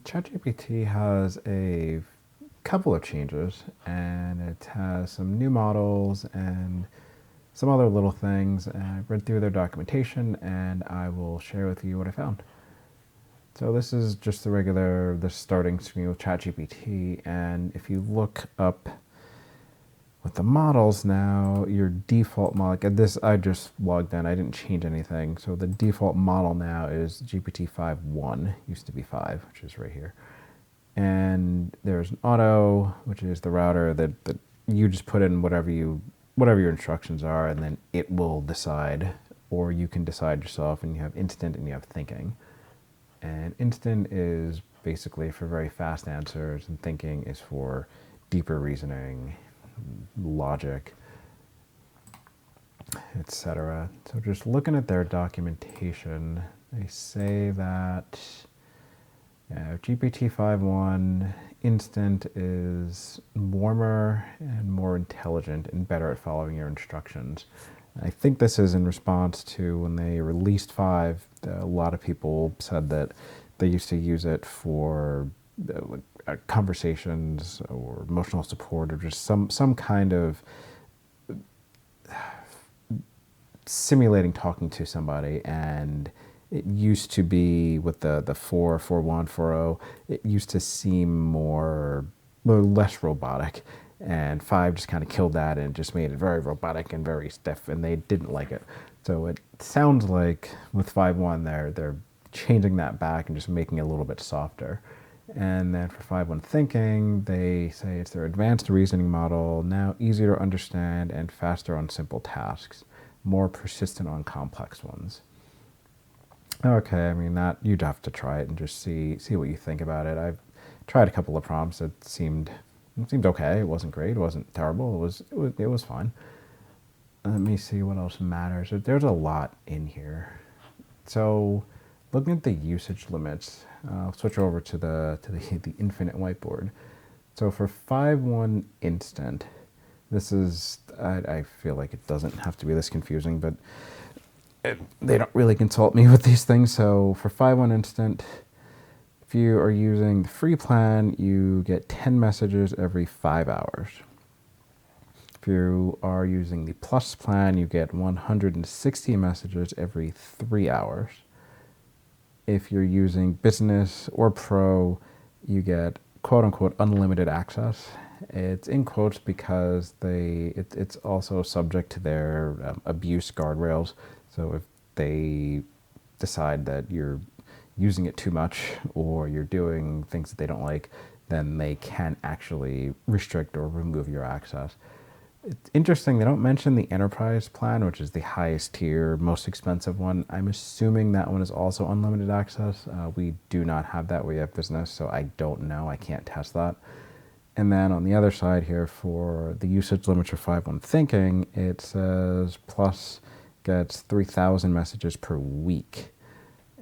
ChatGPT has a couple of changes, and it has some new models and some other little things. And I read through their documentation, and I will share with you what I found. So this is just the starting screen with ChatGPT, and if you look up with the models now, your default model, this I just logged in, I didn't change anything. So the default model now is GPT-5.1, used to be 5, which is right here. And there's an auto, which is the router that you just put in whatever your instructions are, and then it will decide, or you can decide yourself, and you have instant and you have thinking. And instant is basically for very fast answers, and thinking is for deeper reasoning, logic, etc. So just looking at their documentation, they say that GPT-5.1 instant is warmer and more intelligent and better at following your instructions. I think this is in response to when they released 5, a lot of people said that they used to use it for conversations or emotional support, or just some kind of simulating talking to somebody. And it used to be with the 4.1, 4.0, it used to seem less robotic. And 5 just kind of killed that and just made it very robotic and very stiff, and they didn't like it. So it sounds like with 5.1 they're changing that back and just making it a little bit softer. And then for 5.1 thinking, they say it's their advanced reasoning model, now easier to understand and faster on simple tasks, more persistent on complex ones. Okay, I mean, that you'd have to try it and just see what you think about it. I've tried a couple of prompts. It seemed okay. It wasn't great. It wasn't terrible. It was fine. Let me see what else matters. There's a lot in here. So, looking at the usage limits, I'll switch over to the infinite whiteboard. So for 5.1 instant, this is, I feel like it doesn't have to be this confusing, but they don't really consult me with these things. So for 5.1 instant, if you are using the free plan, you get 10 messages every 5 hours. If you are using the plus plan, you get 160 messages every 3 hours. If you're using business or pro, you get quote unquote unlimited access. It's in quotes because it's also subject to their abuse guardrails. So if they decide that you're using it too much or you're doing things that they don't like, then they can actually restrict or remove your access. It's interesting, they don't mention the enterprise plan, which is the highest tier, most expensive one. I'm assuming that one is also unlimited access. We do not have that. We have business, so I don't know. I can't test that. And then on the other side here, for the usage limits for 5.1 thinking, it says plus gets 3,000 messages per week.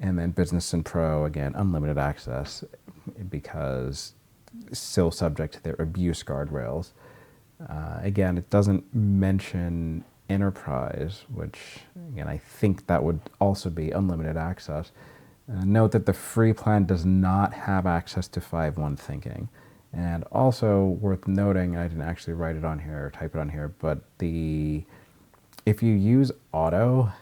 And then business and pro, again, unlimited access because it's still subject to their abuse guardrails. Again, it doesn't mention enterprise, which, again, I think that would also be unlimited access. Note that the free plan does not have access to 5.1 thinking. And also worth noting, I didn't actually write it on here or type it on here, but if you use auto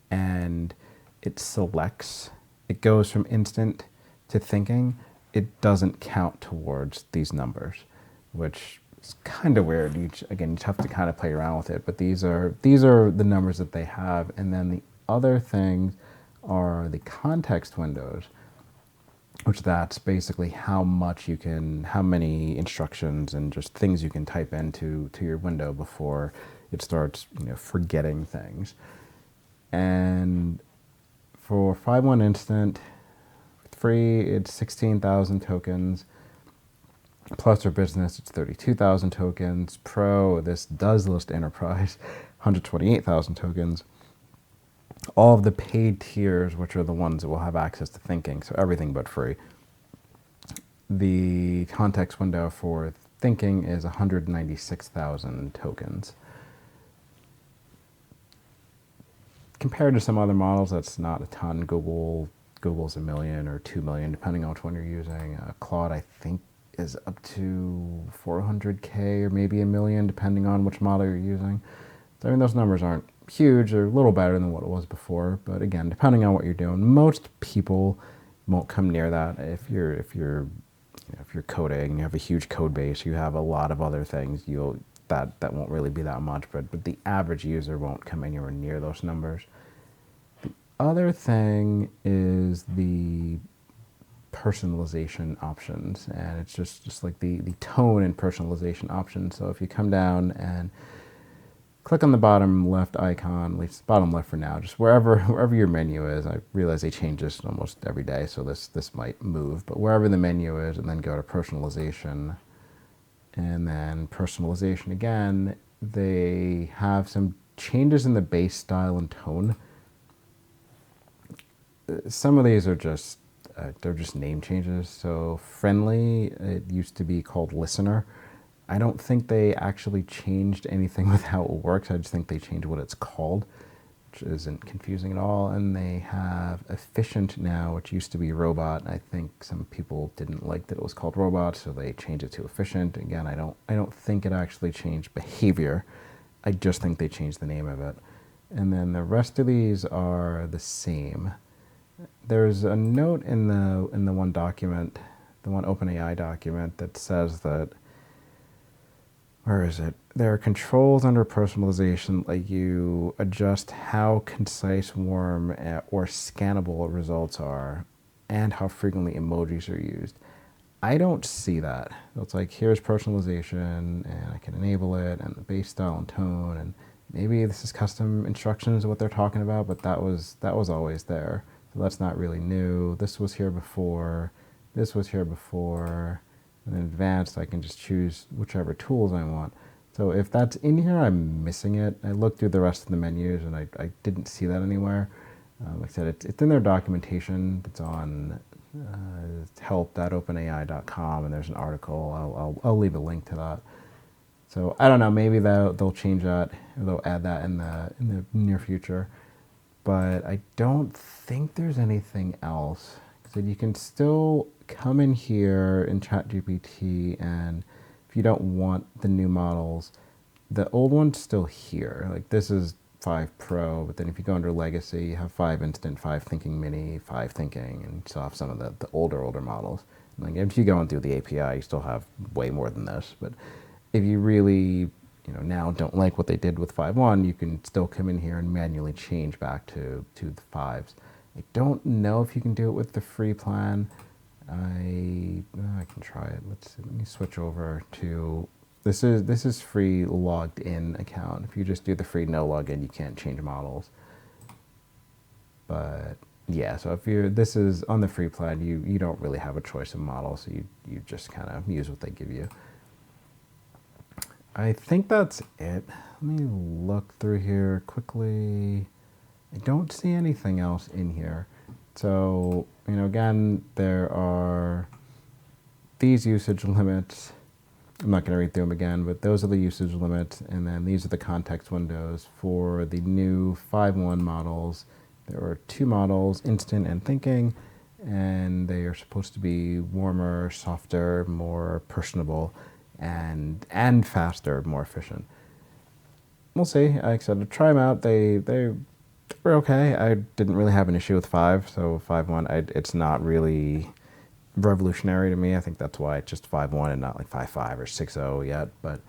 and it selects, it goes from instant to thinking, it doesn't count towards these numbers, which is kind of weird. You just have to kind of play around with it, but these are the numbers that they have. And then the other things are the context windows, which that's basically how many instructions and just things you can type into your window before it starts, forgetting things. And for 5.1 instant, free, it's 16,000 tokens. Plus or business, it's 32,000 tokens. Pro, this does list enterprise, 128,000 tokens. All of the paid tiers, which are the ones that will have access to thinking, so everything but free. The context window for thinking is 196,000 tokens. Compared to some other models, that's not a ton. Google Google's 1 million or 2 million, depending on which one you're using. Claude, I think, is up to 400K or maybe 1 million, depending on which model you're using. So, I mean, those numbers aren't huge. They're a little better than what it was before, but again, depending on what you're doing, most people won't come near that. If you're coding, you have a huge code base, you have a lot of other things, that won't really be that much, but the average user won't come anywhere near those numbers. The other thing is the personalization options, and it's just like the tone and personalization options. So if you come down and click on the bottom left icon, at least bottom left for now, just wherever your menu is. I realize they change this almost every day, so this might move, but wherever the menu is, and then go to personalization, and then personalization again, they have some changes in the base style and tone. Some of these are just they're just name changes. So friendly, it used to be called listener. I don't think they actually changed anything with how it works. I just think they changed what it's called, which isn't confusing at all. And they have efficient now, which used to be robot. I think some people didn't like that it was called robot, so they changed it to efficient. Again, I don't think it actually changed behavior. I just think they changed the name of it. And then the rest of these are the same. There's a note in the one document, the one OpenAI document, that says that, where is it? There are controls under personalization, like you adjust how concise, warm, or scannable results are, and how frequently emojis are used. I don't see that. It's like, here's personalization, and I can enable it, and the base style and tone, and maybe this is custom instructions of what they're talking about, but that was always there. So that's not really new. This was here before. This was here before. And in advanced, I can just choose whichever tools I want. So if that's in here, I'm missing it. I looked through the rest of the menus, and I didn't see that anywhere. Like I said, it's in their documentation. It's on help.openai.com, and there's an article. I'll leave a link to that. So I don't know. Maybe they'll change that, or they'll add that in the near future. But I don't think there's anything else. So you can still come in here in ChatGPT, and if you don't want the new models, the old one's still here. Like, this is 5 Pro, but then if you go under Legacy, you have 5 Instant, 5 Thinking Mini, 5 Thinking, and you still have some of the older models. Like, if you go in through the API, you still have way more than this. But if you really now don't like what they did with 5.1, you can still come in here and manually change back to the 5s. I don't know if you can do it with the free plan. I can try it. Let me switch over to, this is free logged in account. If you just do the free no login, you can't change models. But yeah, so if this is on the free plan, you don't really have a choice of model, so you just kind of use what they give you. I think that's it. Let me look through here quickly. I don't see anything else in here. So, again, there are these usage limits. I'm not going to read through them again, but those are the usage limits. And then these are the context windows for the new 5.1 models. There are 2 models, Instant and Thinking, and they are supposed to be warmer, softer, more personable, and faster, more efficient. We'll see. Like I said, to try them out, they were okay. I didn't really have an issue with 5, so 5.1, it's not really revolutionary to me. I think that's why it's just 5.1 and not like 5.5 or 6.0 yet. But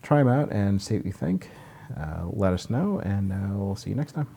try them out and see what you think. Let us know, and we'll see you next time.